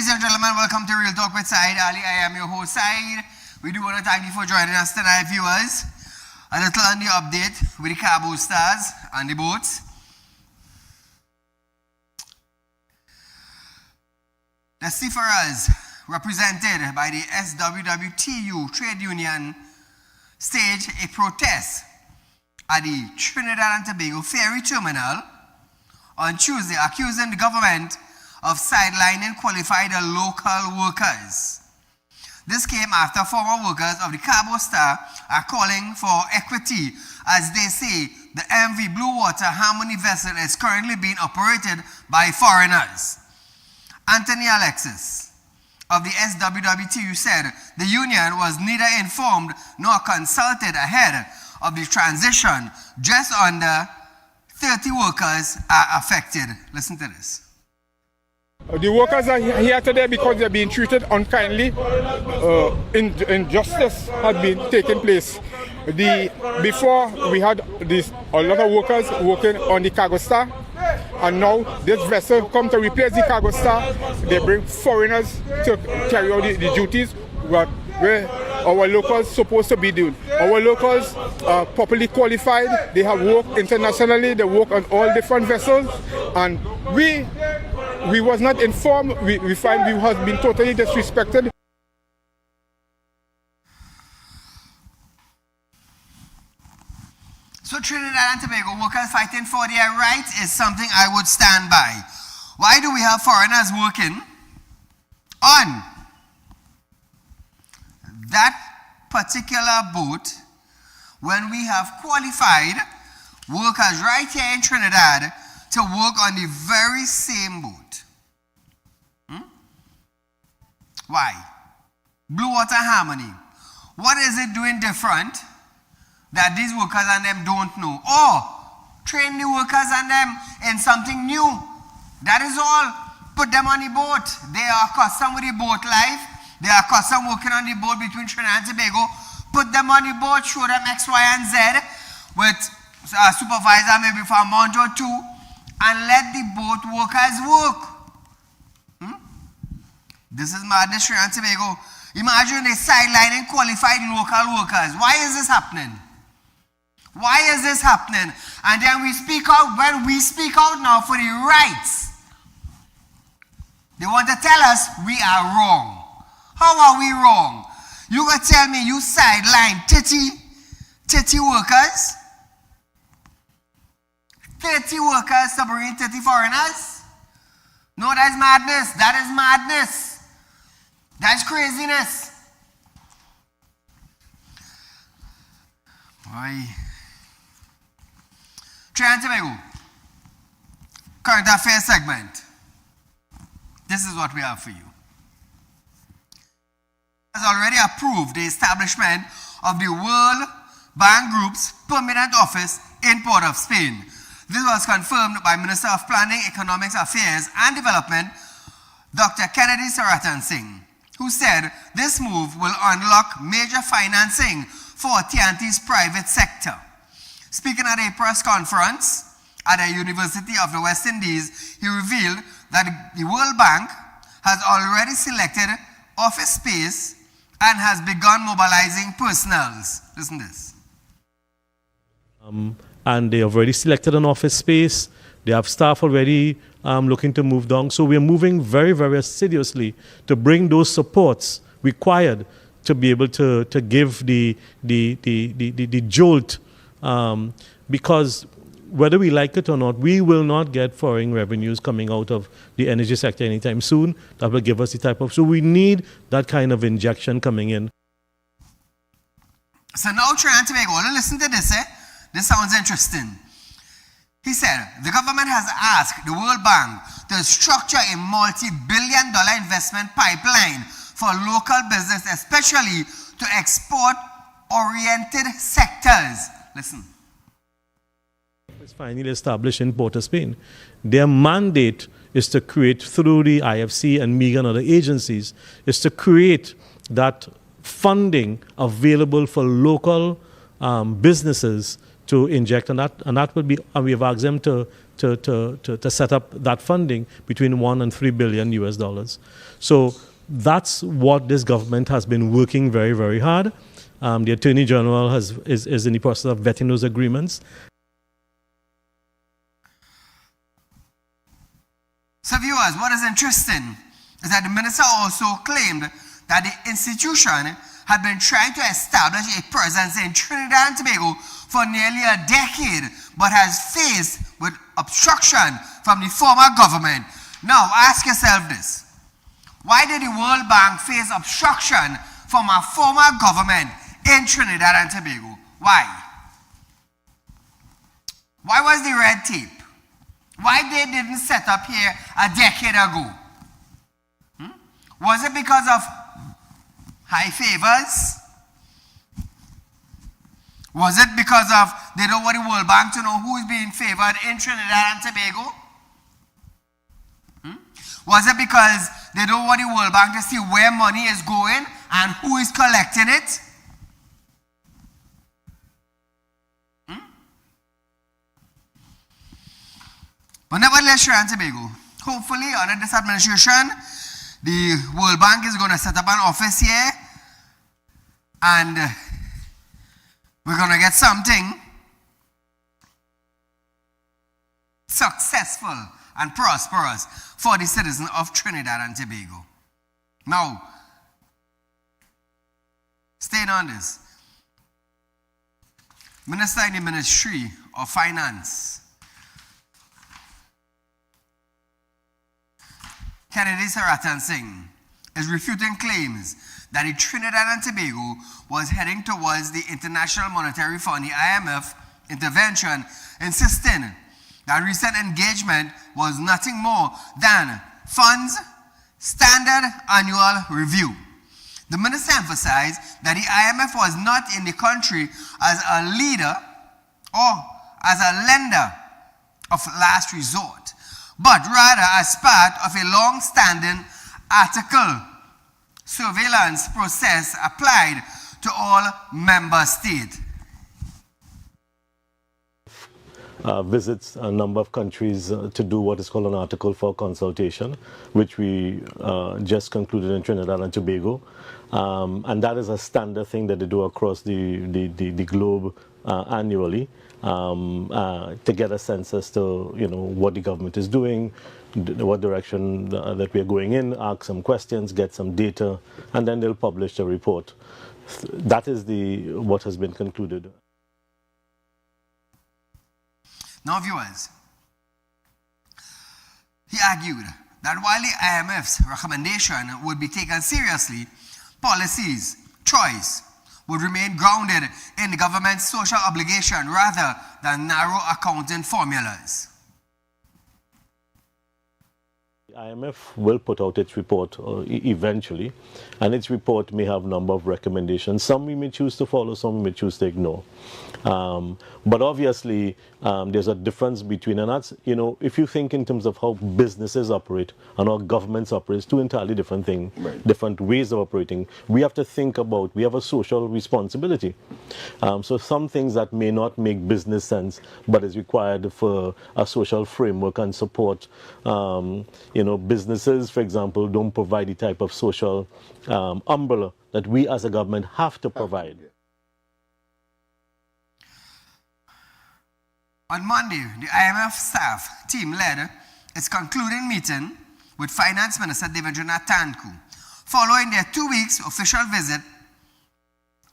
Ladies and gentlemen, welcome to Real Talk with Saieed Ali. I am your host, Saieed. We do want to thank you for joining us tonight, viewers. A little on the update with the cargo stars and the boats. The seafarers, represented by the SWWTU trade union, staged a protest at the Trinidad and Tobago ferry terminal on Tuesday, accusing the government of sidelining qualified local workers. This came after former workers of the Cabo Star are calling for equity, as they say the MV Blue Water Harmony vessel is currently being operated by foreigners. Anthony Alexis of the SWWTU said the union was neither informed nor consulted ahead of the transition. Just under 30 workers are affected. Listen to this. The workers are here today because they're being treated unkindly. Injustice had been taking place. Before we had a lot of workers working on the Cargo Star, and now this vessel come to replace the Cargo Star. They bring foreigners to carry out the duties where our locals supposed to be doing. Our locals are properly qualified. They have worked internationally. They work on all different vessels, and we was not informed. We find we have been totally disrespected. So Trinidad and Tobago workers fighting for their rights is something I would stand by. Why do we have foreigners working on that particular boat when we have qualified workers right here in Trinidad to work on the very same boat? Why? Blue Water Harmony. What is it doing different that these workers and them don't know? Or train the workers and them in something new. That is all. Put them on the boat. They are accustomed with the boat life. They are accustomed working on the boat between Trinidad and Tobago. Put them on the boat, show them X, Y, and Z with a supervisor maybe for a month or two, and let the boat workers work. This is madness, Trinidad and Tobago. Imagine they sidelining qualified local workers. Why is this happening? Why is this happening? And then we speak out, when we speak out now for the rights, they want to tell us we are wrong. How are we wrong? You gonna tell me you sideline 30 workers? 30 workers to bring in 30 foreigners? No, that is madness. That is madness. That's craziness. Why? Trinidad and Tobago, current affairs segment. This is what we have for you. Has already approved the establishment of the World Bank Group's permanent office in Port of Spain. This was confirmed by Minister of Planning, Economic Affairs and Development, Dr. Kennedy Saratan Singh, who said this move will unlock major financing for TNT's private sector. Speaking at a press conference at the University of the West Indies, he revealed that the World Bank has already selected office space and has begun mobilizing personnel. Listen to this. And they have already selected an office space. They have staff already looking to move down. So we're moving very, very assiduously to bring those supports required to be able to give the jolt. Because whether we like it or not, we will not get foreign revenues coming out of the energy sector anytime soon. That will give us the type of... So we need that kind of injection coming in. So now Trinidad and Tobago, listen to this, This sounds interesting. He said, the government has asked the World Bank to structure a multi-billion-dollar investment pipeline for local business, especially to export-oriented sectors. Listen. It's finally established in Port of Spain. Their mandate is to create, through the IFC and MEGA and other agencies, is to create that funding available for local businesses to inject, and that will be, and we have asked them to set up that funding between $1 and $3 billion US. So that's what this government has been working very, very hard. The Attorney General is in the process of vetting those agreements. So viewers, what is interesting is that the minister also claimed that the institution had been trying to establish a presence in Trinidad and Tobago for nearly a decade, but has faced with obstruction from the former government. Now, ask yourself this. Why did the World Bank face obstruction from a former government in Trinidad and Tobago? Why? Why was the red tape? Why they didn't set up here a decade ago? Was it because of high favors? Was it because of they don't want the World Bank to know who is being favored in Trinidad and Tobago? Was it because they don't want the World Bank to see where money is going and who is collecting it? But nevertheless, Trinidad and Tobago, hopefully under this administration, the World Bank is going to set up an office here, and we're going to get something successful and prosperous for the citizens of Trinidad and Tobago. Now, staying on this, Minister in the Ministry of Finance, Kennedy Saratan Singh, is refuting claims that the Trinidad and Tobago was heading towards the International Monetary Fund, the IMF, intervention, insisting that recent engagement was nothing more than fund's standard annual review. The minister emphasized that the IMF was not in the country as a leader or as a lender of last resort, but rather as part of a long-standing article surveillance process applied to all member states. Visits a number of countries to do what is called an article for consultation, which we just concluded in Trinidad and Tobago. And that is a standard thing that they do across the globe annually. To get a sense as to what the government is doing, what direction that we are going in, ask some questions, get some data, and then they'll publish a report. That is what has been concluded. Now, viewers, he argued that while the IMF's recommendation would be taken seriously, policies, choice, would remain grounded in the government's social obligation rather than narrow accounting formulas. The IMF will put out its report eventually, and its report may have a number of recommendations. Some we may choose to follow, some we may choose to ignore. But obviously, there's a difference between, and that's, if you think in terms of how businesses operate and how governments operate, it's two entirely different things, right. Different ways of operating. We have to think about, we have a social responsibility. So some things that may not make business sense, but is required for a social framework and support. Businesses, for example, don't provide the type of social umbrella that we as a government have to provide. On Monday, the IMF staff team led its concluding meeting with Finance Minister Devendra Tanku, following their 2 weeks official visit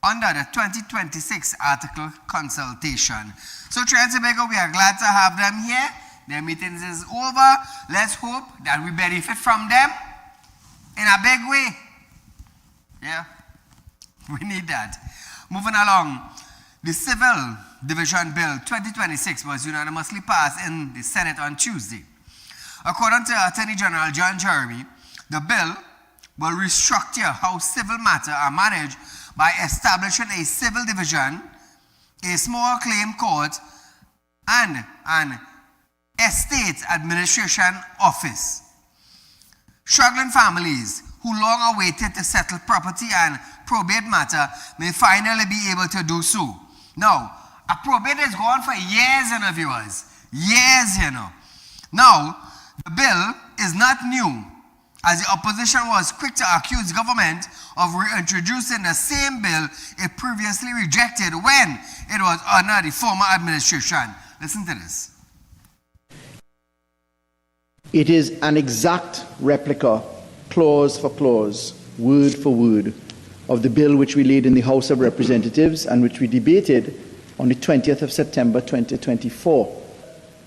under the 2026 article consultation. So, Trinidad and Tobago, we are glad to have them here. Their meetings is over. Let's hope that we benefit from them in a big way. Yeah, we need that. Moving along, the Civil Division Bill 2026 was unanimously passed in the Senate on Tuesday. According to Attorney General John Jeremy, the bill will restructure how civil matters are managed by establishing a civil division, a small claim court, and an estate administration office. Struggling families who long awaited to settle property and probate matter may finally be able to do so. Now, A probate is going for years, viewers. Years, Now, the bill is not new, as the opposition was quick to accuse government of reintroducing the same bill it previously rejected when it was under the former administration. Listen to this. It is an exact replica, clause for clause, word for word, of the bill which we laid in the House of Representatives and which we debated on the 20th of September 2024.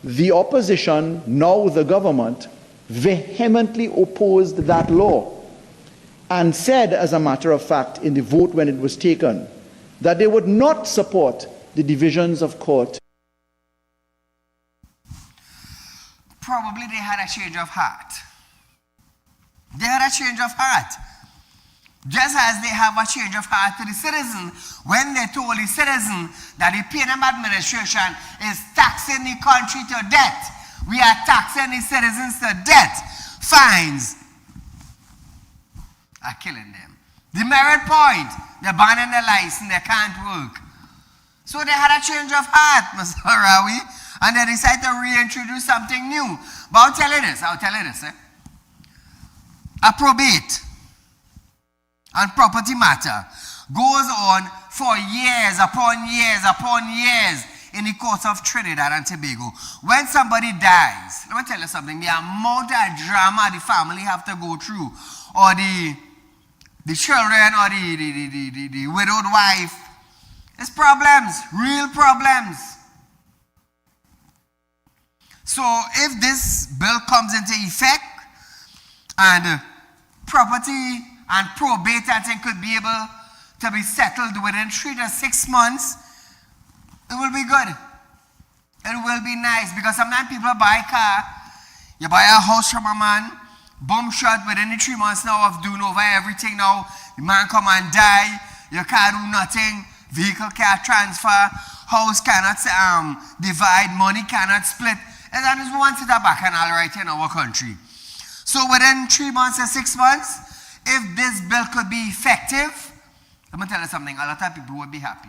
The opposition, now the government, vehemently opposed that law and said, as a matter of fact, in the vote when it was taken, that they would not support the divisions of court. Probably they had a change of heart. They had a change of heart. Just as they have a change of heart to the citizen when they told the citizen that the Paynem administration is taxing the country to debt. We are taxing the citizens to debt. Fines are killing them. The merit point, they're banning the license, they can't work. So they had a change of heart, Mr. Rawi, and they decided to reintroduce something new. But I'll tell you this. A probate and property matter goes on for years upon years upon years in the courts of Trinidad and Tobago. When somebody dies, let me tell you something, the amount of drama the family have to go through, or the children, or the widowed wife, it's problems, real problems. So if this bill comes into effect and property and probate and thing could be able to be settled within 3 to 6 months, it will be good. It will be nice, because sometimes people buy a car, you buy a house from a man, boom shot within the 3 months now of doing over everything now, the man come and die, your car do nothing, vehicle can't transfer, house cannot divide, money cannot split, and that is one set back and all right in our country. So within 3 months or 6 months, if this bill could be effective, let me tell you something, a lot of people would be happy.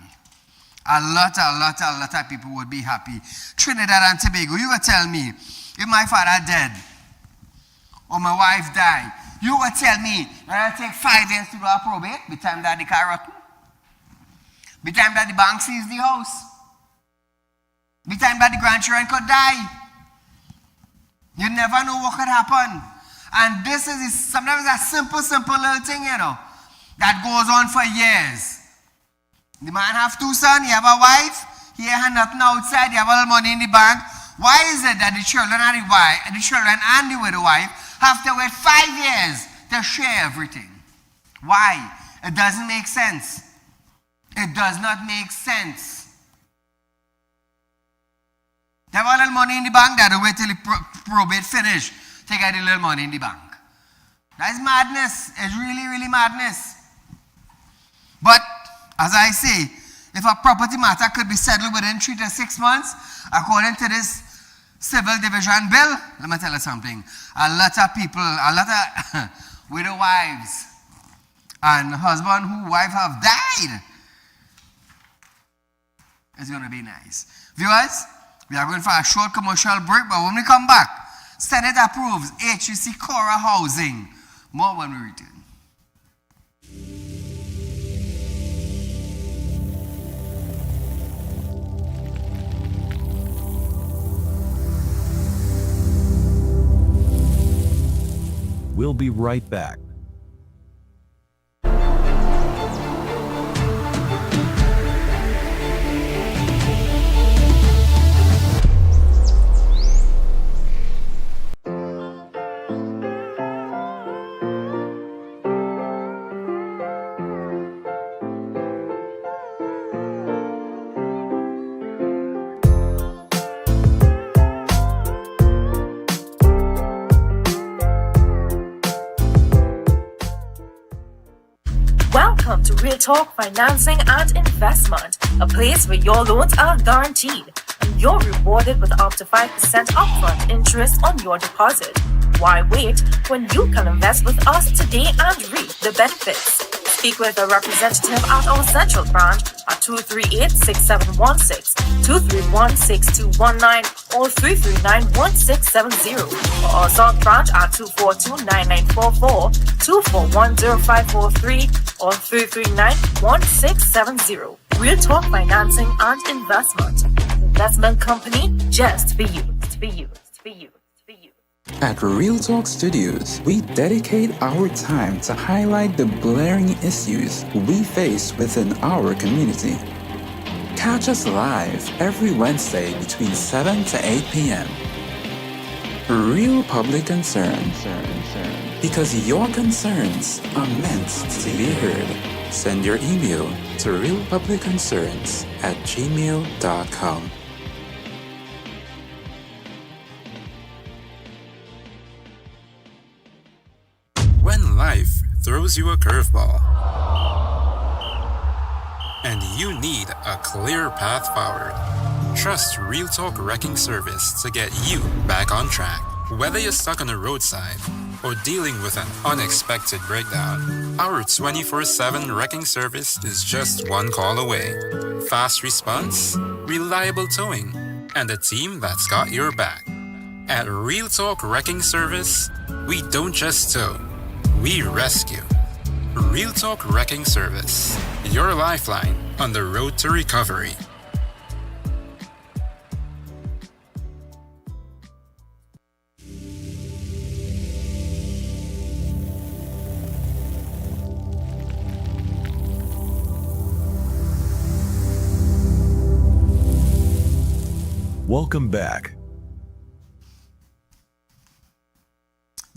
A lot of people would be happy. Trinidad and Tobago, you would tell me, if my father dead, or my wife died, you would tell me that it'll take 5 years to do a probate, by the time that the car rotten, by the time that the bank sees the house, by the time that the grandchildren could die. You never know what could happen. And this is sometimes a simple little thing, that goes on for years. The man have 2 sons, he have a wife, he have nothing outside, he have a little money in the bank. Why is it that the children and the widow wife have to wait 5 years to share everything? Why? It doesn't make sense. It does not make sense. They have a little money in the bank, they have to wait till the probate finish. Take out the little money in the bank. That is madness. It's really, really madness. But, as I say, if a property matter could be settled within 3 to 6 months, according to this civil division bill, let me tell you something. A lot of people, a lot of widow wives and husband whose wife have died, it's going to be nice. Viewers, we are going for a short commercial break, but when we come back, Senate approves HUC Cora housing. More when we return. We'll be right back. Welcome to Real Talk Financing and Investment, a place where your loans are guaranteed and you're rewarded with up to 5% upfront interest on your deposit. Why wait when you can invest with us today and reap the benefits? Speak with a representative at our Central branch at 238-6716, 231-6219, or 339-1670, or our South branch at 242-9944, 241-0543, or 339-1670. Real Talk Financing and Investment. Investment company just for you. For you. For you. For you. At Real Talk Studios, we dedicate our time to highlight the glaring issues we face within our community. Catch us live every Wednesday between 7 to 8 p.m. Real Public Concern. Because your concerns are meant to be heard. Send your email to realpublicconcerns@gmail.com. When life throws you a curveball and you need a clear path forward, trust Real Talk Wrecking Service to get you back on track. Whether you're stuck on the roadside or dealing with an unexpected breakdown, our 24/7 wrecking service is just one call away. Fast response, reliable towing, and a team that's got your back. At Real Talk Wrecking Service, we don't just tow, we rescue. Real Talk Wrecking Service, your lifeline on the road to recovery. Welcome back.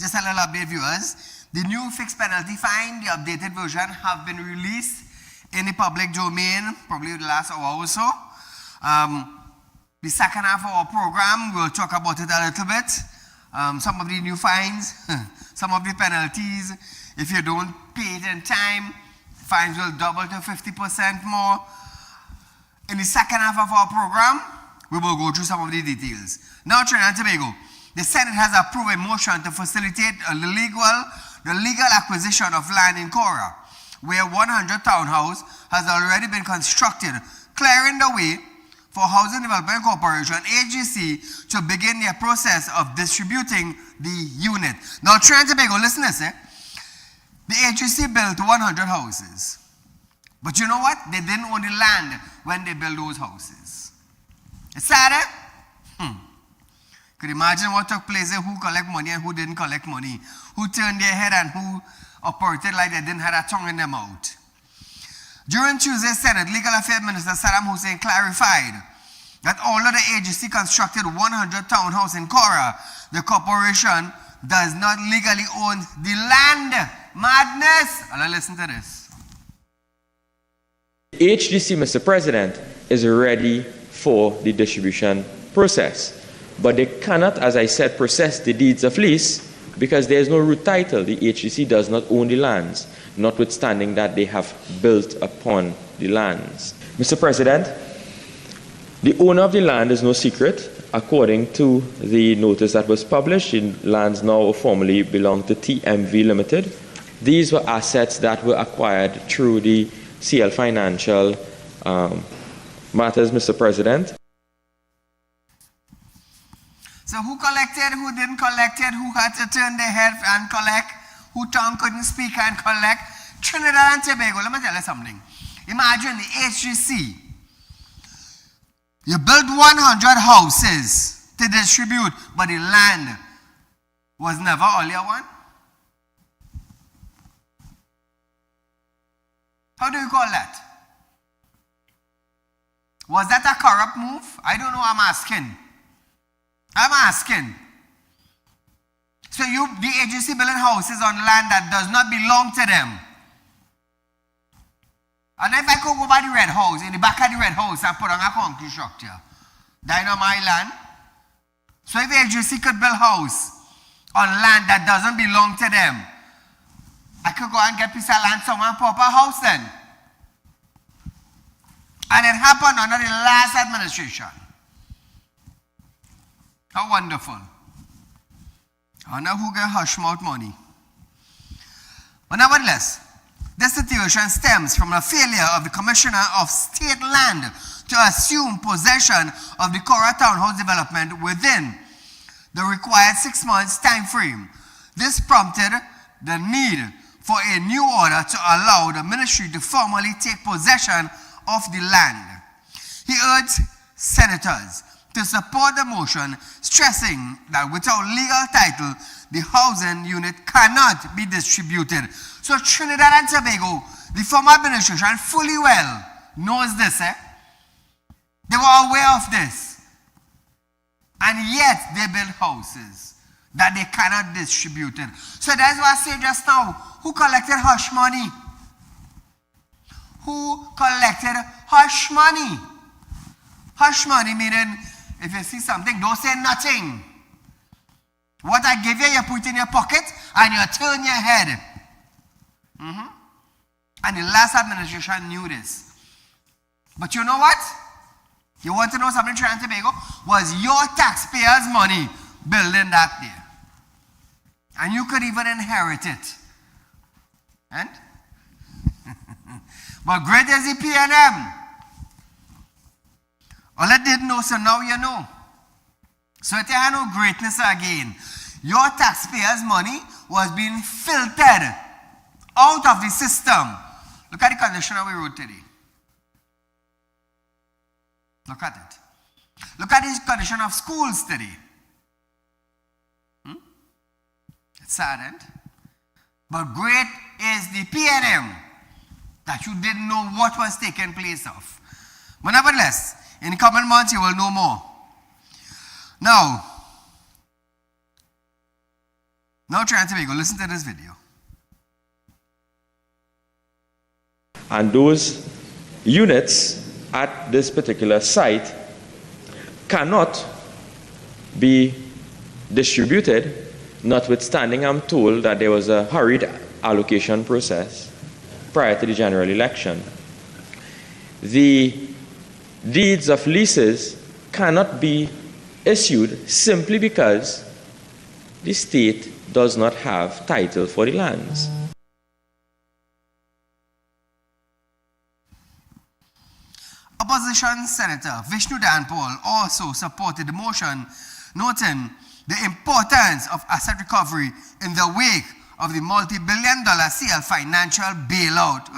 Just a little update, viewers. The new fixed penalty fine, the updated version, have been released in the public domain, probably the last hour or so. The second half of our program, we'll talk about it a little bit. Some of the new fines, some of the penalties. If you don't pay it in time, fines will double to 50% more. In the second half of our program, we will go through some of the details. Now, Trinidad and Tobago, the Senate has approved a motion to facilitate the legal acquisition of land in Cora, where 100 townhouse has already been constructed, clearing the way for Housing Development Corporation, AGC, to begin their process of distributing the unit. Now, Trinidad and Tobago, listen to this, the AGC built 100 houses. But you know what? They didn't own the land when they built those houses. It's sad, eh? Could you imagine what took place there? Who collect money and who didn't collect money? Who turned their head and who operated like they didn't have a tongue in their mouth? During Tuesday's Senate, Legal Affairs Minister Saddam Hussein clarified that although the agency constructed 100 townhouses in Cora, the corporation does not legally own the land. Madness! And listen to this. HDC, Mr. President, is ready for the distribution process. But they cannot, as I said, process the deeds of lease because there is no root title. The HDC does not own the lands, notwithstanding that they have built upon the lands. Mr. President, the owner of the land is no secret. According to the notice that was published, the lands now formally belong to TMV Limited. These were assets that were acquired through the CL Financial matters, Mr. President. So who collected, who didn't collect it, who had to turn their head and collect, who tongue couldn't speak and collect? Trinidad and Tobago, let me tell you something. Imagine the HGC. You built 100 houses to distribute, but the land was never all your one. How do you call that? Was that a corrupt move? I don't know, I'm asking. So the agency building houses on land that does not belong to them. And if I could go by the red house, in the back of the red house, and put on a concrete structure, that on my land. So if the agency could build house on land that doesn't belong to them, I could go and get a piece of land somewhere and put up a house then. And it happened under the last administration. How wonderful. I wonder who get hush mouth money. But nevertheless, This situation stems from the failure of the Commissioner of State Land to assume possession of the Cora Townhouse development within the required 6 months time frame. This prompted the need for a new order to allow the ministry to formally take possession of the land. He urged senators to support the motion, stressing that without legal title, the housing unit cannot be distributed. So Trinidad and Tobago, the former administration fully well knows this. They were aware of this. And yet they build houses that they cannot distribute it. So that's why I said just now, who collected hush money? Who collected hush money? Hush money meaning if you see something, don't say nothing. What I give you, you put in your pocket and you turn your head. And the last administration knew this. But you know what? You want to know something, Trinidad and Tobago? Was your taxpayers' money building that there. And you could even inherit it. And? But great is the PNM. All I didn't know, so now you know. So if you have no greatness again, your taxpayers' money was being filtered out of the system. Look at the condition of the road today. Look at it. Look at the condition of schools today. It's saddened. But great is the PNM that you didn't know what was taking place of. But nevertheless, in the coming months you will know more. Now Trinidad and Tobago, listen to this video. And those units at this particular site cannot be distributed, notwithstanding I'm told that there was a hurried allocation process prior to the general election. The deeds of leases cannot be issued simply because the state does not have title for the lands. Opposition Senator Vishnu Danpal also supported the motion, noting the importance of asset recovery in the wake of the multi-billion-dollar CL financial bailout.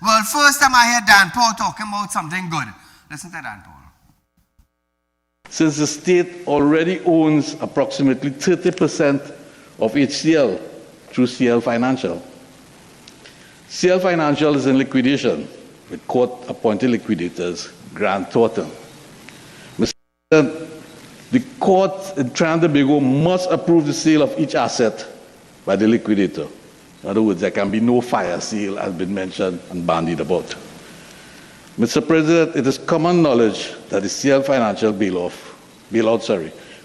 Well, first time I hear Danpal talking about something good. Listen to Danpal. Since the state already owns approximately 30% of HCL through CL Financial. CL Financial is in liquidation with court-appointed liquidators, Grant Thornton. Mr. President, the court in Trinidad and Tobago must approve the sale of each asset by the liquidator. In other words, there can be no fire sale, as been mentioned and bandied about. Mr. President, it is common knowledge that the CL Financial bailout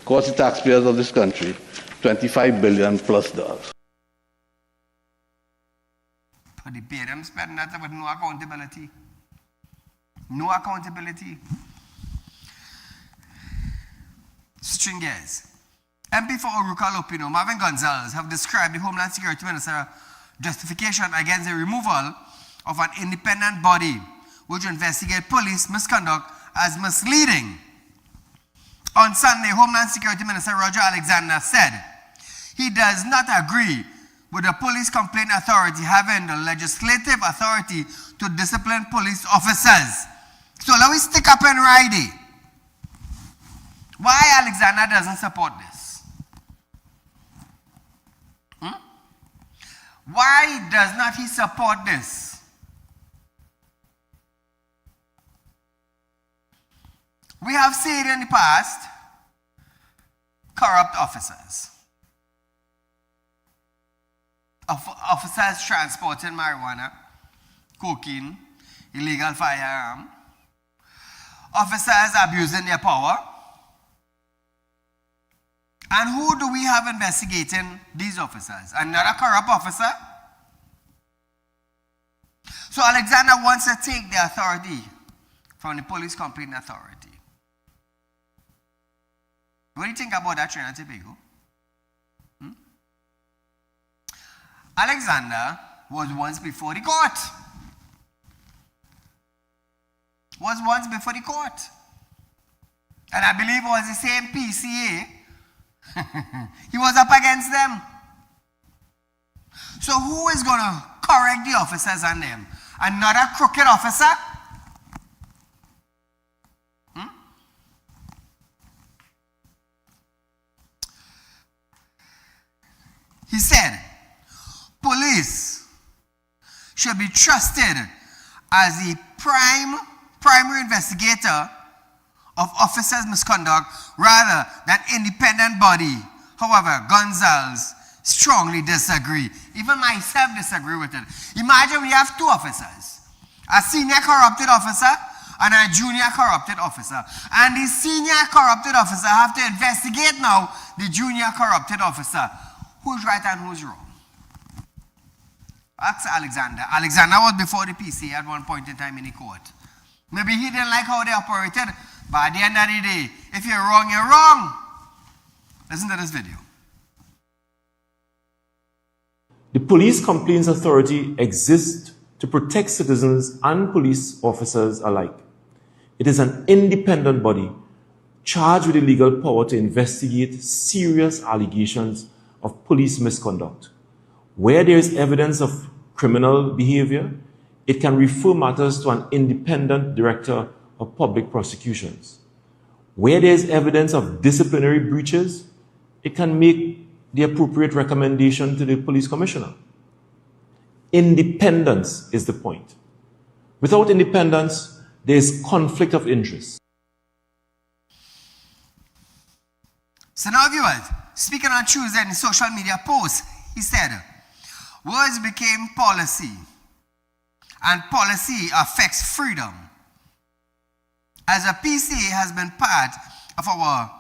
cost the taxpayers of this country $25 billion plus. But the PNM spend that with no accountability. No accountability. Switching gears. MP for Oruka Lopino, Marvin Gonzalez, have described the Homeland Security Minister's justification against the removal of an independent body which investigate police misconduct as misleading. On Sunday, Homeland Security Minister Roger Alexander said he does not agree with the Police Complaint Authority having the legislative authority to discipline police officers. So let me stick up and ride it. Why Alexander doesn't support this? Why does not he support this? We have seen in the past corrupt officers. Officers transporting marijuana, cocaine, illegal firearm. Officers abusing their power. And who do we have investigating these officers? Another corrupt officer? So Alexander wants to take the authority from the Police Complaint Authority. What do you think about that, Trinidad and Tobago? Alexander was once before the court. Was once before the court. And I believe it was the same PCA. He was up against them. So who is going to correct the officers on them? Another crooked officer? He said, police should be trusted as the primary investigator of officers' misconduct rather than independent body. However, Gonzalez strongly disagree. Even myself disagree with it. Imagine we have two officers, a senior corrupted officer and a junior corrupted officer. And the senior corrupted officer have to investigate now the junior corrupted officer. Who's right and who's wrong? Ask Alexander. Alexander was before the PC at one point in time in the court. Maybe he didn't like how they operated, but at the end of the day, if you're wrong, you're wrong. Listen to this video. The Police Complaints Authority exists to protect citizens and police officers alike. It is an independent body charged with the legal power to investigate serious allegations of police misconduct. Where there is evidence of criminal behavior, it can refer matters to an independent director of public prosecutions. Where there is evidence of disciplinary breaches, it can make the appropriate recommendation to the police commissioner. Independence is the point. Without independence, there is conflict of interest. So now viewers, speaking on Tuesday in social media post, he said, words became policy, and policy affects freedom. As a PCA has been part of our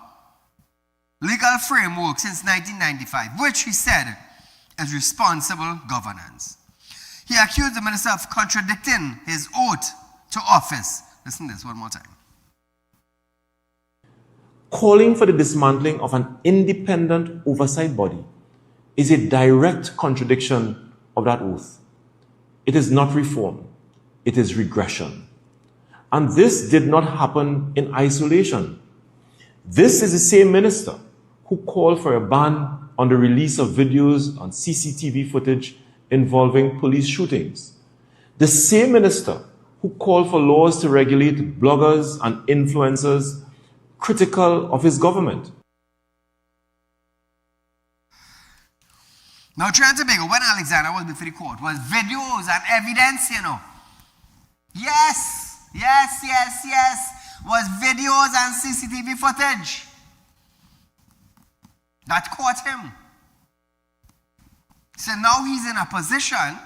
legal framework since 1995, which he said is responsible governance. He accused the minister of contradicting his oath to office. Listen to this one more time. Calling for the dismantling of an independent oversight body is a direct contradiction of that oath. It is not reform, it is regression. And this did not happen in isolation. This is the same minister who called for a ban on the release of videos on CCTV footage involving police shootings. The same minister who called for laws to regulate bloggers and influencers critical of his government. Now, Trinidad and Tobago, when Alexander was before the court, was videos and evidence, you know. Yes. Was videos and CCTV footage that caught him. So now he's in a position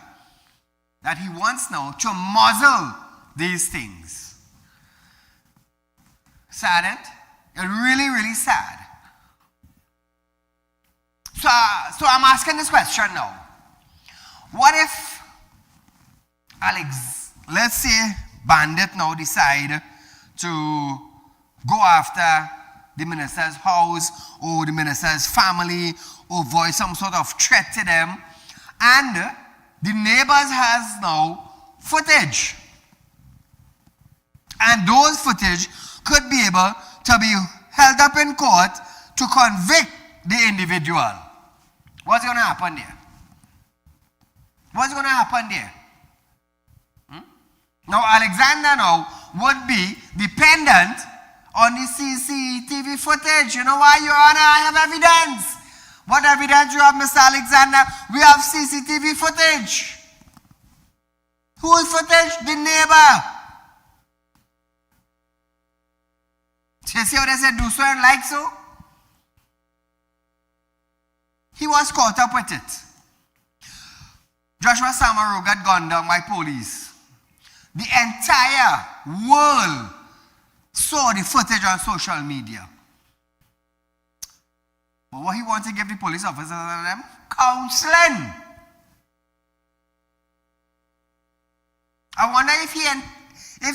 that he wants now to muzzle these things. Saddened? It's really, really sad. So I'm asking this question now. What if let's say Bandit now decide to go after the minister's house or the minister's family or voice some sort of threat to them, and the neighbors has now footage, and those footage could be able to be held up in court to convict the individual. What's going to happen there? What's going to happen there? Now, Alexander now would be dependent on the CCTV footage. You know why, Your Honor? I have evidence. What evidence you have, Mr. Alexander? We have CCTV footage. Whose footage? The neighbor. You see how they said do so and like so? He was caught up with it. Joshua Samaru got gunned down by police. The entire world saw the footage on social media. But what he wants to give the police officers and them? Counseling. I wonder if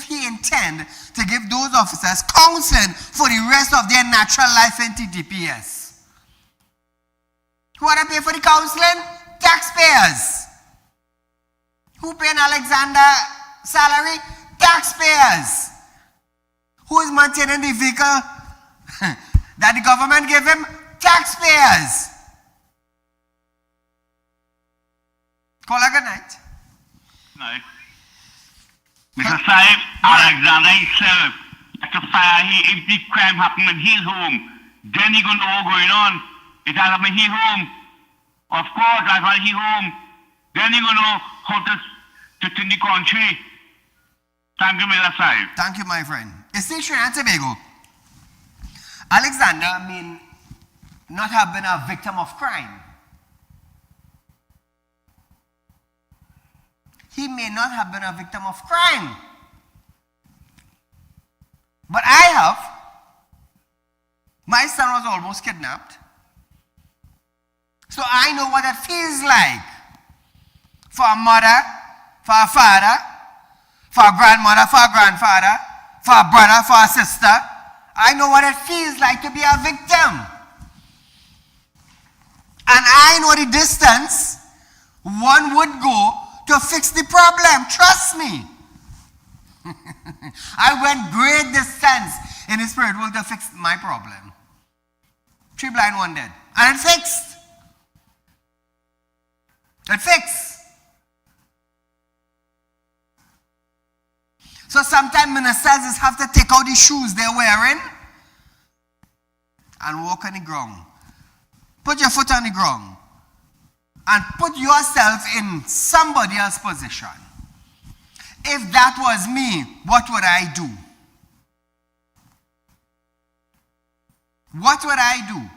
he intend to give those officers counseling for the rest of their natural life in TTPS. Who want to pay for the counseling? Taxpayers. Who paying Alexander salary? Taxpayers. Who is maintaining the vehicle that the government gave him? Taxpayers. Call a good night. Night. Mr. Saieed, Alexander himself, after fire, if the crime happened in his home, then he gonna know what's going on. It happened in his home. Of course, that's why he home. Then he gonna know how to in the country. Thank you, Mr. Saieed. Thank you, my friend. You see, Trinidad and Tobago, Alexander may not have been a victim of crime. He may not have been a victim of crime. But I have. My son was almost kidnapped. So I know what it feels like for a mother, for a father, for a grandmother, for a grandfather, for a brother, for a sister. I know what it feels like to be a victim. And I know the distance one would go to fix the problem. Trust me. I went great distance in the spirit world to fix my problem. 3 blind, 1 dead. And it fixed. It fixed. So sometimes ministers just have to take out the shoes they're wearing and walk on the ground. Put your foot on the ground and put yourself in somebody else's position. If that was me, what would I do? What would I do?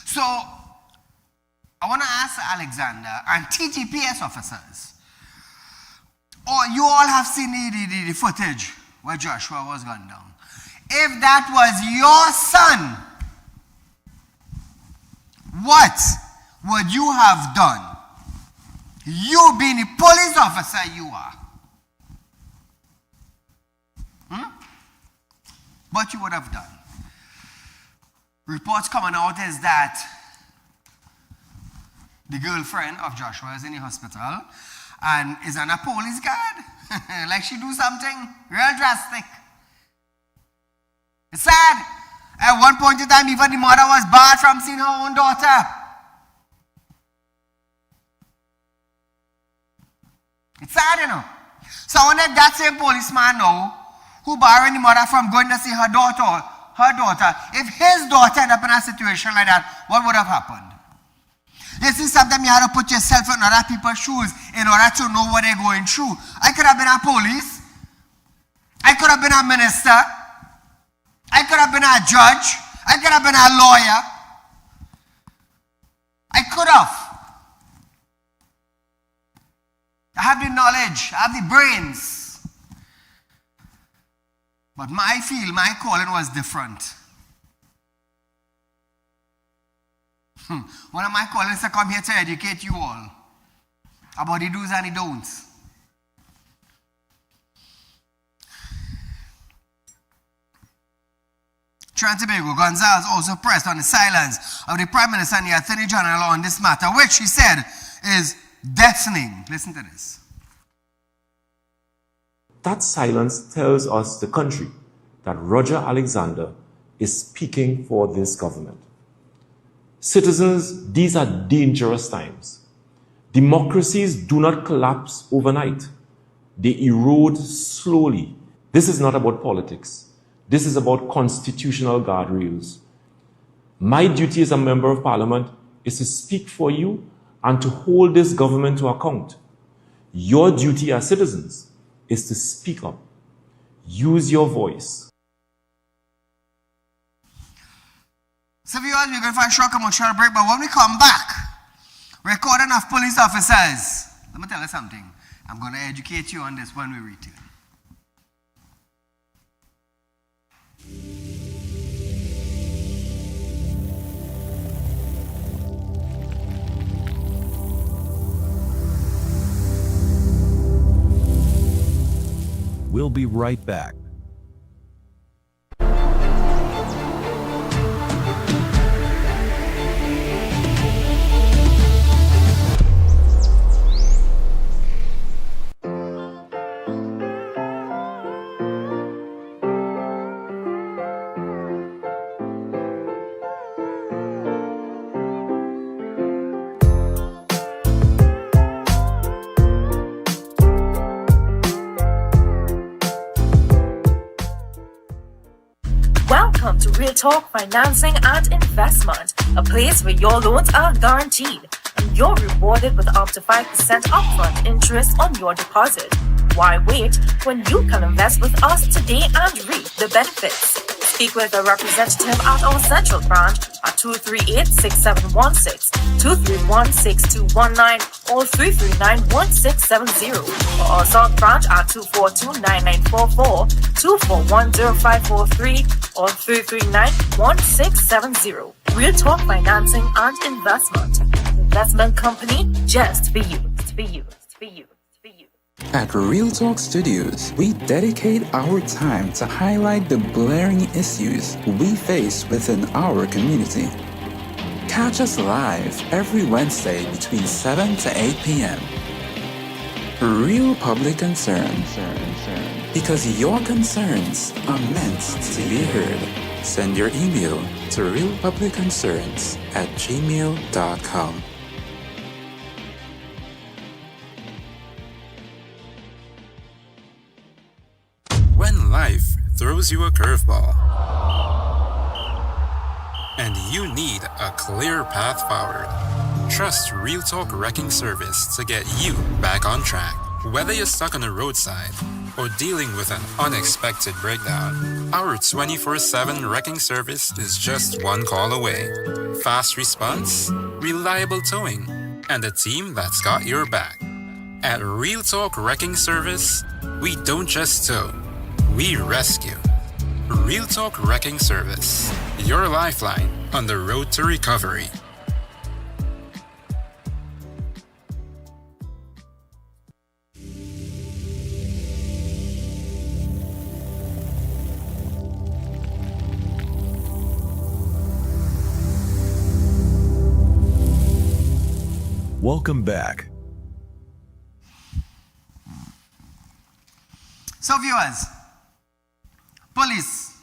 So, I want to ask Alexander and TTPS officers, you all have seen the footage where Joshua was gunned down. If that was your son, what would you have done? You being the police officer you are. What you would have done? Reports coming out is that the girlfriend of Joshua is in the hospital and is on a police guard. Like she do something real drastic. It's sad. At one point in time, even the mother was barred from seeing her own daughter. It's sad, you know. So I wonder if that same policeman now, who barring the mother from going to see her daughter, if his daughter ended up in a situation like that, what would have happened? You see, sometimes you have to put yourself in other people's shoes in order to know what they're going through. I could have been a police. I could have been a minister. I could have been a judge. I could have been a lawyer. I could have. I have the knowledge. I have the brains. But my field, my calling was different. One of my callings is to come here to educate you all about the do's and the don'ts. Trinidad and Tobago, Gonzalez also pressed on the silence of the Prime Minister and the Attorney General on this matter, which he said is deafening. Listen to this. That silence tells us, the country, that Roger Alexander is speaking for this government. Citizens, these are dangerous times. Democracies do not collapse overnight. They erode slowly. This is not about politics. This is about constitutional guardrails. My duty as a member of parliament is to speak for you and to hold this government to account. Your duty as citizens is to speak up. Use your voice. So viewers, we're going for a short commercial break, but when we come back, recording of police officers. Let me tell you something. I'm going to educate you on this when we return. We'll be right back. Real Talk Financing and Investment, a place where your loans are guaranteed and you're rewarded with up to 5% upfront interest on your deposit. Why wait when you can invest with us today and reap the benefits? Speak with a representative at our central branch at 238-6716, 231-6219, or 339-1670, or our south branch at 242-9944, 241-0543, or 339-1670. Real Talk Financing and Investment. Investment company just for you. For you. For you. At Real Talk Studios, we dedicate our time to highlight the glaring issues we face within our community. Catch us live every Wednesday between 7 to 8 p.m. Real Public Concern. Because your concerns are meant to be heard. Send your email to realpublicconcerns@gmail.com. When life throws you a curveball and you need a clear path forward, trust Real Talk Wrecking Service to get you back on track. Whether you're stuck on the roadside or dealing with an unexpected breakdown, our 24/7 wrecking service is just one call away. Fast response, reliable towing, and a team that's got your back. At Real Talk Wrecking Service, we don't just tow, we rescue. Real Talk Wrecking Service, your lifeline on the road to recovery. Welcome back. So viewers, police,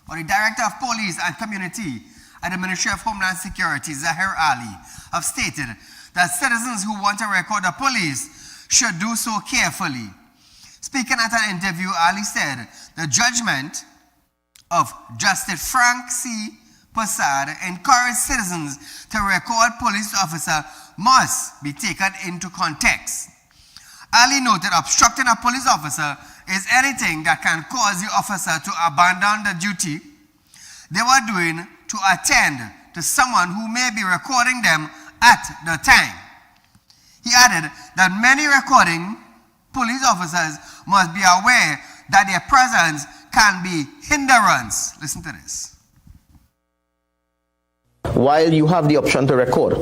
or the Director of Police and Community at the Ministry of Homeland Security, Saieed Ali, have stated that citizens who want to record the police should do so carefully. Speaking at an interview, Ali said the judgment of Justice Frank C. Prasad encouraged citizens to record police officer must be taken into context. Ali noted obstructing a police officer is anything that can cause the officer to abandon the duty they were doing to attend to someone who may be recording them at the time. He added that many recording police officers must be aware that their presence can be hindrance. Listen to this. While you have the option to record,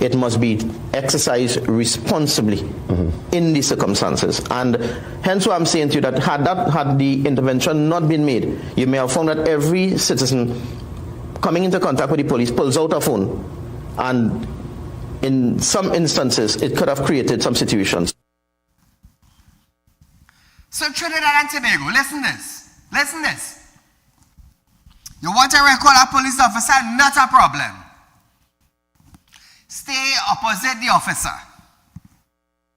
it must be exercised responsibly in these circumstances. And hence why I'm saying to you that had the intervention not been made, you may have found that every citizen coming into contact with the police pulls out a phone, and in some instances it could have created some situations. So Trinidad and Tobago, listen this. You want to record a police officer? Not a problem. Stay opposite the officer.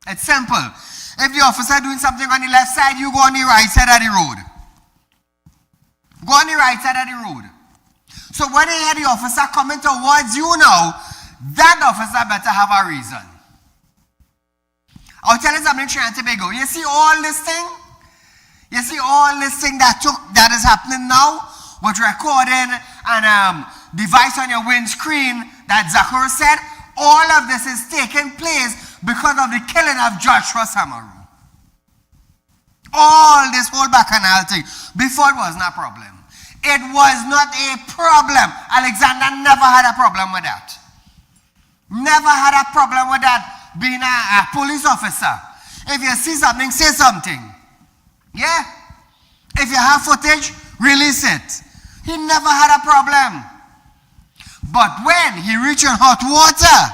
It's simple. If the officer doing something on the left side, you go on the right side of the road. Go on the right side of the road. So when you hear the officer coming towards you now, that officer better have a reason. I'll tell you something, Trinidad and Tobago. You see all this thing? You see all this thing that is happening now with recording and device on your windscreen that Zachor said? All of this is taking place because of the killing of Joshua Samaru. All this whole bacchanal thing. Before it wasn't a problem. It was not a problem. Alexander never had a problem with that. Never had a problem with that being a police officer. If you see something, say something. Yeah? If you have footage, release it. He never had a problem. But when he reached in hot water,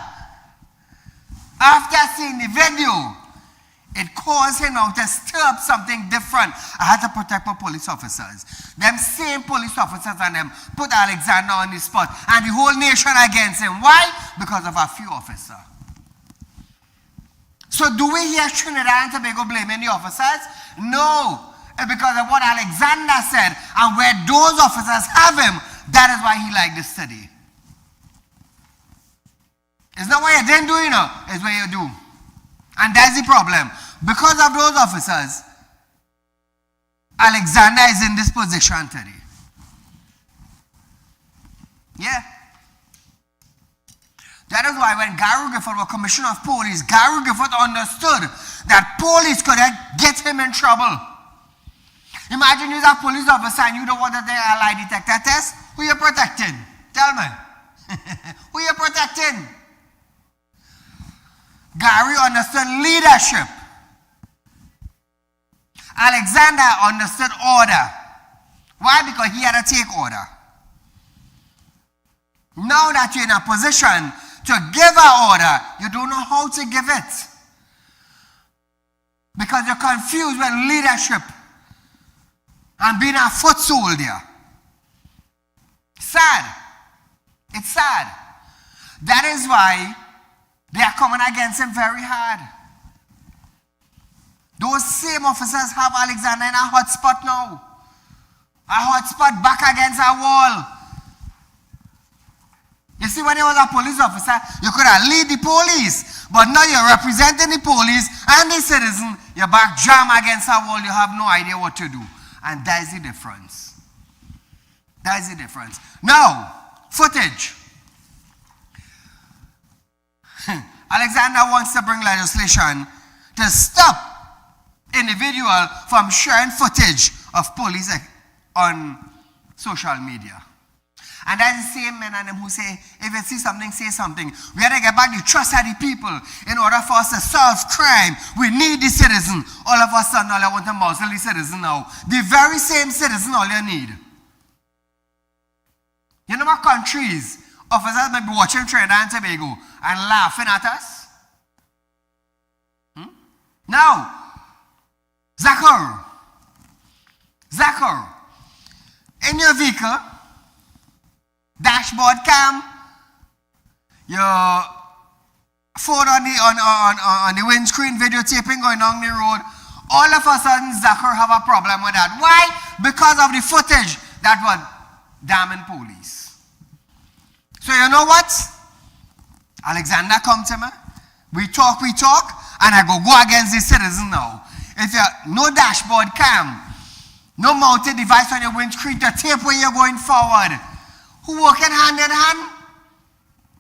after seeing the video, it caused him now to stir up something different. I had to protect my police officers. Them same police officers and them put Alexander on the spot and the whole nation against him. Why? Because of a few officers. So do we hear Trinidad and Tobago blaming the officers? No. because of what Alexander said and where those officers have him. That is why he liked this city. It's not what you didn't do, you know, it's what you do. And that's the problem. Because of those officers, Alexander is in this position today. Yeah. That is why when Gary Griffith was Commissioner of Police, Gary Griffith understood that police could get him in trouble. Imagine you're a police officer and you don't want to take a lie detector test. Who you protecting? Tell me. Who you protecting? Gary understood leadership. Alexander understood order. Why? Because he had to take order. Now that you're in a position to give an order, you don't know how to give it. Because you're confused with leadership and being a foot soldier. Sad. It's sad. That is why they are coming against him very hard. Those same officers have Alexander in a hot spot now. A hot spot back against a wall. You see, when you was a police officer, you could have lead the police. But now you're representing the police and the citizen. You're back jam against a wall. You have no idea what to do. And that's the difference. That's the difference. Now, footage. Alexander wants to bring legislation to stop individual from sharing footage of police on social media. And that's the same men and them who say, if you see something, say something. We have to get back the trust of the people in order for us to solve crime. We need the citizen. All of us all I want to muzzle the citizen now. The very same citizen all you need. You know what countries, officers may be watching Trinidad and Tobago and laughing at us? Now, Zachar, in your vehicle, dashboard cam, your phone on the windscreen, videotaping going along the road, all of a sudden Zachar have a problem with that. Why? Because of the footage that was damning police. So you know what? Alexander come to me, we talk, and I go against the citizen now. If you no dashboard cam, no mounted device on your windscreen to tape where you're going forward, who working hand in hand?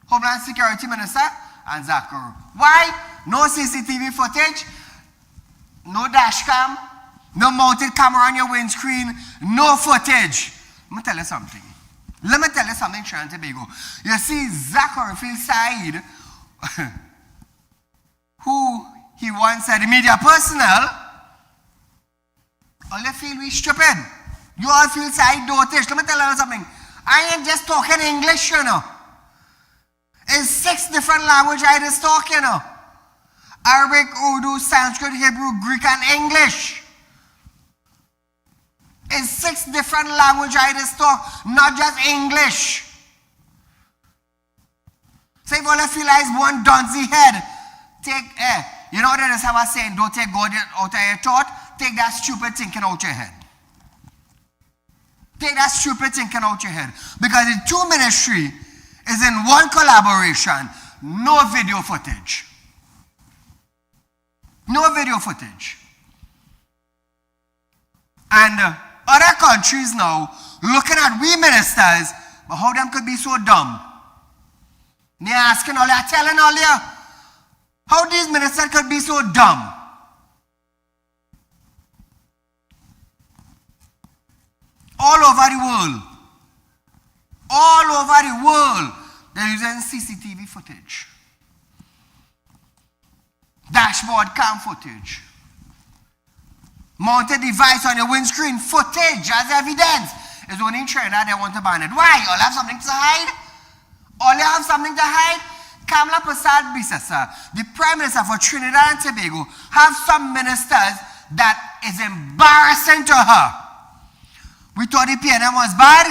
Homeland Security Minister and Zachar. Why? No CCTV footage, no dash cam, no mounted camera on your windscreen, no footage. Let me tell you something. Trinidad and Tobago. You see, Zachar feels Saieed, who he once said, media personnel, all you feel we stupid. You all feel Saieed dotish. Let me tell you something. I ain't just talking English, you know. It's 6 different languages I just talk, you know. Arabic, Urdu, Sanskrit, Hebrew, Greek, and English. It's 6 different languages I just talk, not just English. So if all you feel like one duncy head, take, you know what it is how I saying, don't take God out of your thought, take that stupid thinking out your head. Take that stupid thinking out your head. Because the 2 ministry is in one collaboration, no video footage. No video footage. And other countries now, looking at we ministers, but how them could be so dumb. They're asking all you, telling all you, how these ministers could be so dumb. All over the world, they're using CCTV footage. Dashboard cam footage. Mounted device on your windscreen footage as evidence. It's only in Trinidad they want to ban it. Why? All have something to hide? All you have something to hide? Kamala Prasad Bisasa, the Prime Minister for Trinidad and Tobago, have some ministers that is embarrassing to her. We thought the PNM was bad.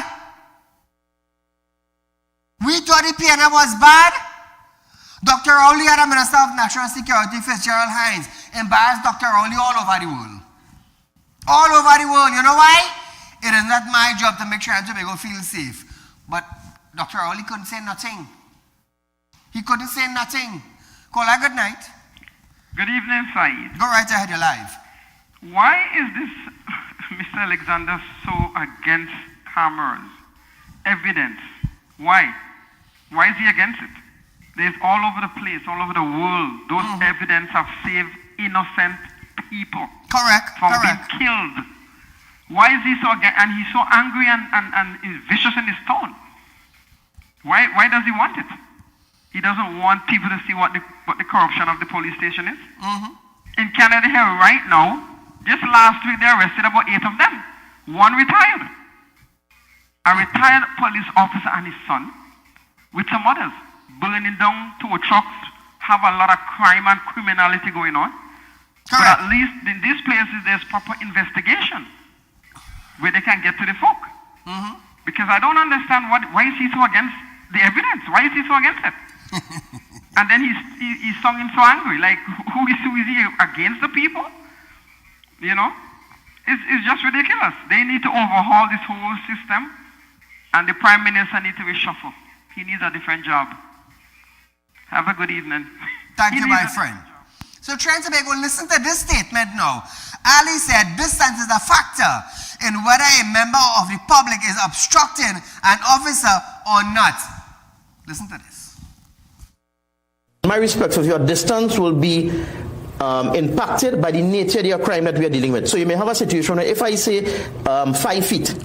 Dr. Rowley, the Minister of National Security, Fitzgerald Hines, embarrassed Dr. Rowley all over the world. All over the world. You know why? It is not my job to make sure Tobago feel safe. But Dr. Ali couldn't say nothing. He couldn't say nothing. Kola, good night. Good evening, Saeed. Go right ahead, you're live. Why is this Mr. Alexander so against cameras? Evidence. Why? Why is he against it? There's all over the place, all over the world. Those evidence have saved innocent people. Correct. From being killed. Why is he so against? And he's so angry and is vicious in his tone. Why does he want it? He doesn't want people to see what the corruption of the police station is. In Canada here right now, just last week they arrested about 8 of them. One retired. A retired police officer and his son with some others. Burning down tow trucks, have a lot of crime and criminality going on. Correct. But at least in these places there's proper investigation where they can get to the folk. Because I don't understand why is he so against the evidence? Why is he so against it? And then he's sounding so angry. Like, who is he against the people? You know? It's just ridiculous. They need to overhaul this whole system, and the Prime Minister needs to reshuffle. He needs a different job. Have a good evening. Thank you, my friend. So Trinidad and Tobago, listen to this statement now. Ali said distance is a factor in whether a member of the public is obstructing an officer or not. Listen to this. In my respect of your distance will be impacted by the nature of your crime that we are dealing with. So you may have a situation where if I say 5 feet,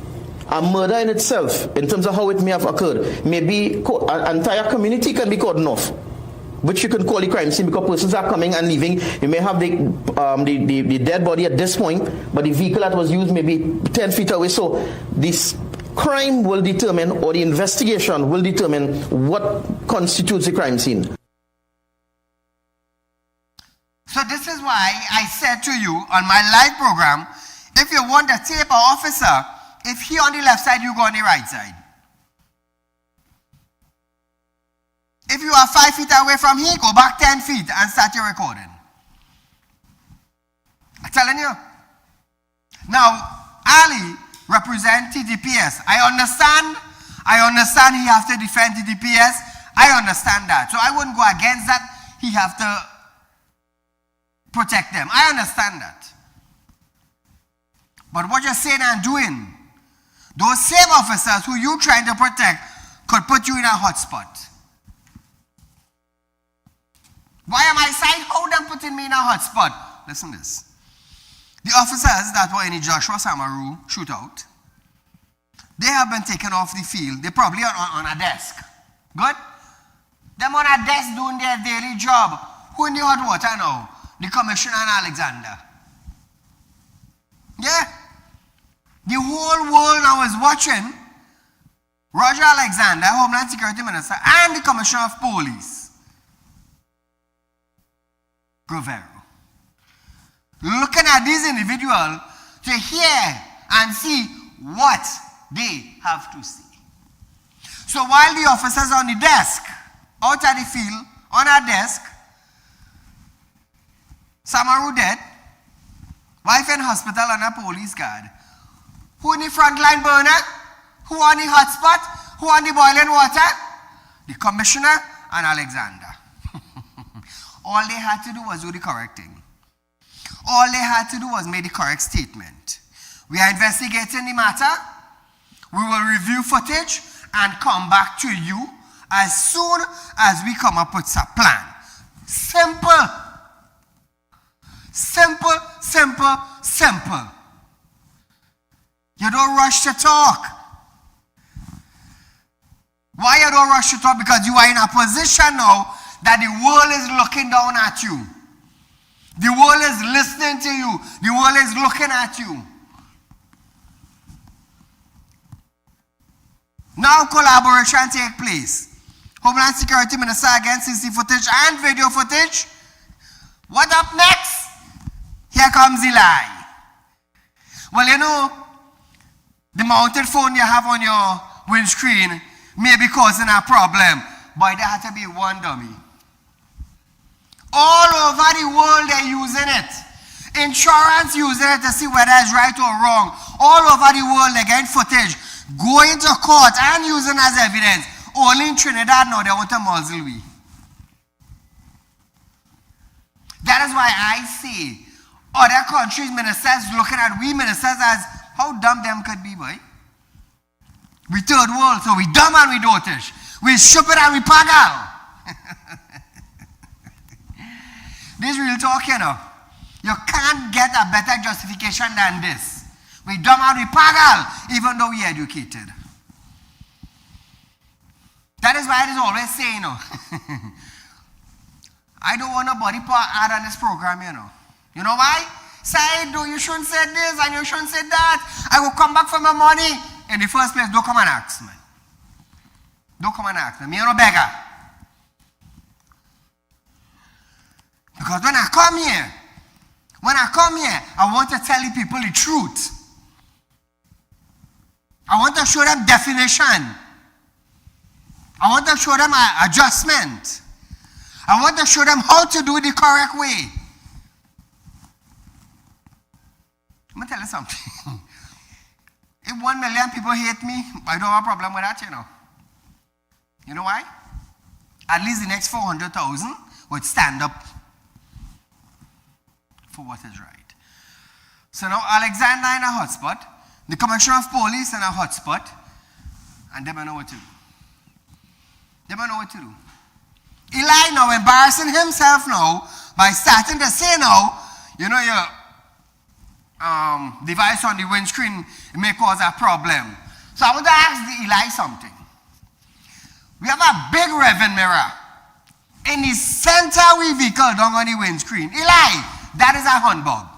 a murder in itself, in terms of how it may have occurred, maybe an entire community can be cordoned off, which you can call a crime scene because persons are coming and leaving. You may have the dead body at this point, but the vehicle that was used may be 10 feet away. So this crime will determine, or the investigation will determine what constitutes a crime scene. So this is why I said to you on my live program, if you want to tape an officer, if he on the left side, you go on the right side. If you are 5 feet away from him, go back 10 feet and start your recording. I'm telling you. Now, Ali represents TDPS. I understand he has to defend TDPS. I understand that. So I wouldn't go against that. He have to protect them. I understand that. But what you're saying and doing, those same officers who you trying to protect could put you in a hot spot. Why am I saying how them putting me in a hot spot? Listen to this. The officers that were in the Joshua Samaru shootout, they have been taken off the field. They probably are on a desk. Good? Them on a desk doing their daily job. Who in the hot water now? The Commissioner and Alexander. Yeah. The whole world now is watching Roger Alexander, Homeland Security Minister, and the Commissioner of Police, Grovero, looking at these individuals to hear and see what they have to say. So while the officers on the desk, out at the field, on our desk, Samaru dead, wife in hospital and a police guard. Who in the frontline burner? Who on the hotspot? Who on the boiling water? The Commissioner and Alexander. All they had to do was do the correct thing. All they had to do was make the correct statement. We are investigating the matter. We will review footage and come back to you as soon as we come up with a plan. Simple. Simple, simple, simple. You don't rush to talk. Why you don't rush to talk? Because you are in a position now that the world is looking down at you. The world is listening to you. The world is looking at you. Now collaboration take place. Homeland Security Minister against CC footage and video footage. What up next? Here comes the lie. Well, you know, the mounted phone you have on your windscreen may be causing a problem, but there had to be one dummy. All over the world they're using it. Insurance using it to see whether it's right or wrong. All over the world, they're getting footage, going to court and using as evidence. Only in Trinidad now, they want to muzzle we. That is why I say other countries' ministers looking at we ministers as how dumb them could be, boy. We third world, so we dumb and we dotish. We stupid and we pagal. This real talk, you know. You can't get a better justification than this. We dumb and we pagal, even though we educated. That is why it is always saying, you know, I don't want nobody part add on this program, you know. You know why? Say, you shouldn't say this and you shouldn't say that. I will come back for my money. In the first place, don't come and ask me. Don't come and ask me. Me are no beggar. Because when I come here, I want to tell the people the truth. I want to show them definition. I want to show them adjustment. I want to show them how to do it the correct way. I'm going to tell you something. If 1 million people hate me, I don't have a problem with that, you know. You know why? At least the next 400,000 would stand up for what is right. So now Alexander in a hotspot, the Commissioner of Police in a hotspot, and they don't know what to do. They don't know what to do. Eli now embarrassing himself now by starting to say now, you know, your device on the windscreen may cause a problem. So I want to ask the Eli something. We have a big revenue mirror in the center of the vehicle down on the windscreen. Eli, that is a humbug.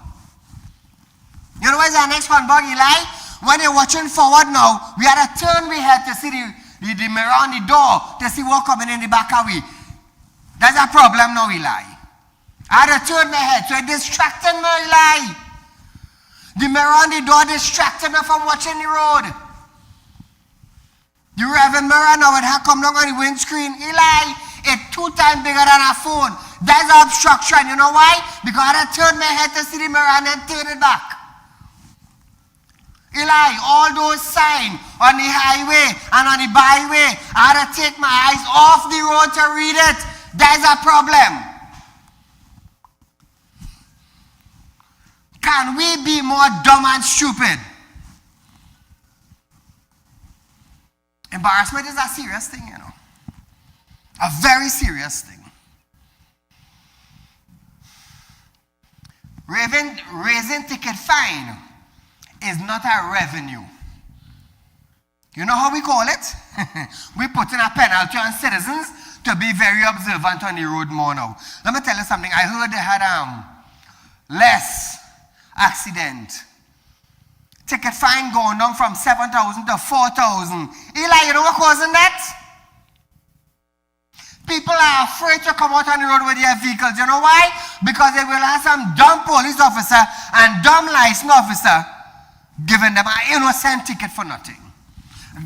You know what is our next humbug, Eli? When you're watching forward now, we had to turn we head to see the mirror on the door to see what coming in the back of we. That's a problem now, Eli. I had to turn my head, so it distracted me, Eli. The mirror on the door distracted me from watching the road. The revenue mirror now, it had come down on the windscreen. Eli, it's 2 times bigger than a phone. That's obstruction. You know why? Because I had to turn my head to see the mirror and then turn it back. Eli, all those signs on the highway and on the byway, I had to take my eyes off the road to read it. There's a problem. Can we be more dumb and stupid? Embarrassment is a serious thing, you know. A very serious thing. Raising ticket fine is not a revenue. You know how we call it? We put in a penalty on citizens to be very observant on the road more now. Let me tell you something. I heard they had less accident. Ticket fine going down from 7,000 to 4,000. Eli, you know what causing that? People are afraid to come out on the road with their vehicles. You know why? Because they will have some dumb police officer and dumb license officer giving them an innocent ticket for nothing.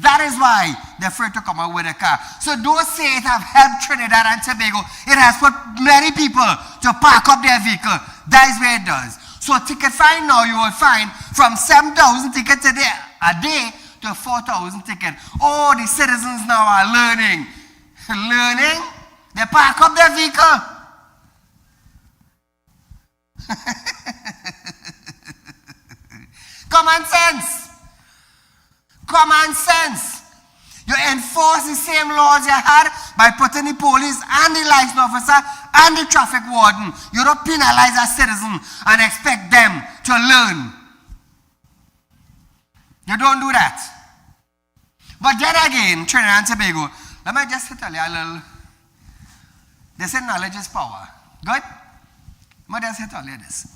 That is why they're afraid to come out with a car. So don't say it have helped Trinidad and Tobago. It has put many people to park up their vehicle. That is where it does. So ticket fine now you will find from 7,000 tickets a day to 4,000 tickets. Oh, the citizens now are learning. Learning? They park up their vehicle. Common sense. Common sense. You enforce the same laws you had by putting the police and the license officer and the traffic warden. You don't penalize a citizen and expect them to learn. You don't do that. But then again, Trinidad and Tobago, let me just tell you a little. They say knowledge is power. Good? Let me just tell you this.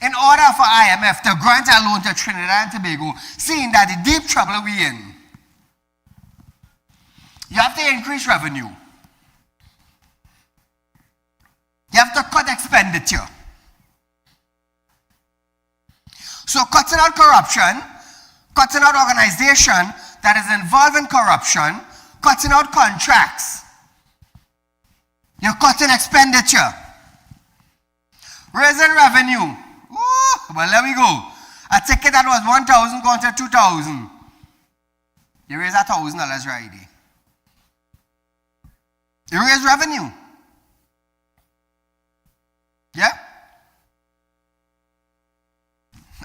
In order for IMF to grant a loan to Trinidad and Tobago, seeing that the deep trouble we're in, you have to increase revenue. You have to cut expenditure. So cutting out corruption, cutting out organization that is involved in corruption, cutting out contracts. You're cutting expenditure. Raising revenue. Ooh, well, let me go. A ticket that was 1,000 going to 2,000. You raise $1,000 right there. You raise revenue. Yeah?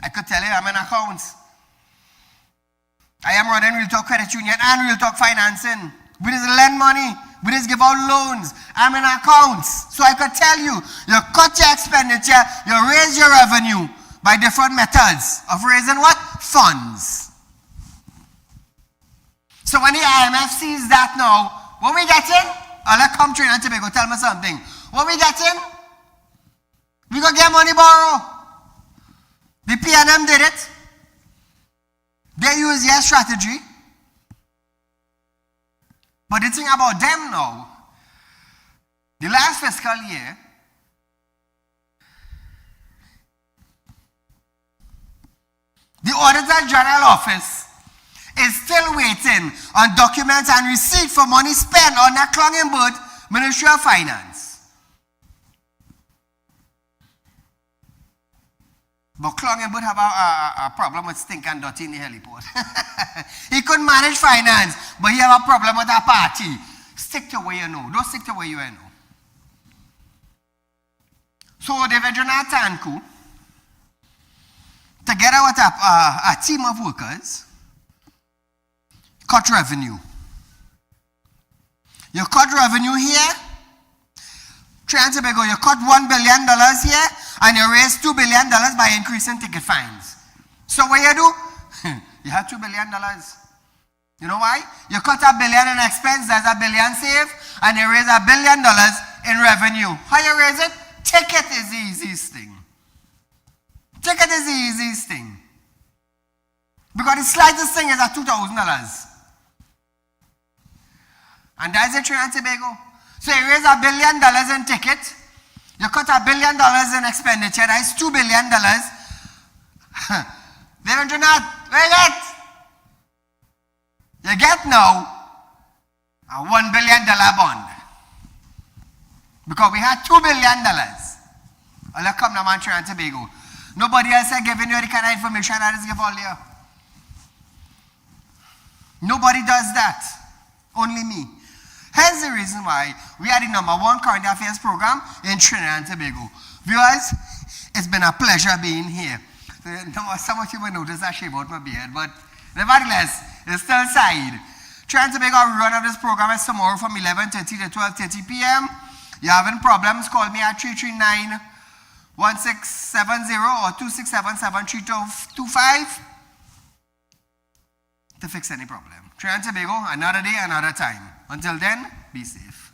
I could tell you I'm in accounts. I am running Real Talk Credit Union and Real Talk Financing. We just lend money. We just give out loans. I'm in accounts. So I could tell you, you cut your expenditure, you raise your revenue by different methods of raising what? Funds. So when the IMF sees that now, what we getting? I'll let come Trinidad and Tobago tell me something. What we getting? We gonna get money borrow. The PNM did it. They use their strategy. But the thing about them now, the last fiscal year, the Auditor General Office is still waiting on documents and receipt for money spent on the Clongenberg Ministry of Finance. But Clongenberg have a problem with stink and dirty in the heliport. He couldn't manage finance, but he have a problem with a party. Stick to where you know. Don't stick to where you know. So David Jonathan Tanku, together with a team of workers, cut revenue. You cut revenue here. Trinidad and Tobago, you cut $1 billion here, and you raise $2 billion by increasing ticket fines. So what you do? You have $2 billion. You know why? You cut $1 billion in expense, there's $1 billion saved, and you raise $1 billion in revenue. How you raise it? Ticket is the easiest thing. Ticket is the easiest thing. Because the slightest thing is at $2,000. And that's it, Trinidad and Tobago. So you raise $1 billion in ticket, you cut $1 billion in expenditure, that's $2 billion. David Jonathan, where you get? You get now a $1 billion bond. Because we had $2 billion. I'll come now, man, Trinidad and Tobago. Nobody else is giving you the kind of information that is given all you. Nobody does that. Only me. Hence the reason why we are the #1 current affairs program in Trinidad and Tobago. Viewers, it's been a pleasure being here. Some of you may notice I shave out my beard, but nevertheless, it's still Saieed. Trinidad and Tobago, our run of this program is tomorrow from 11:30 to 12:30 p.m. You having problems, call me at 339-1670 or 267-7325 to fix any problem. Trinidad and Tobago, another day, another time. Until then, be safe.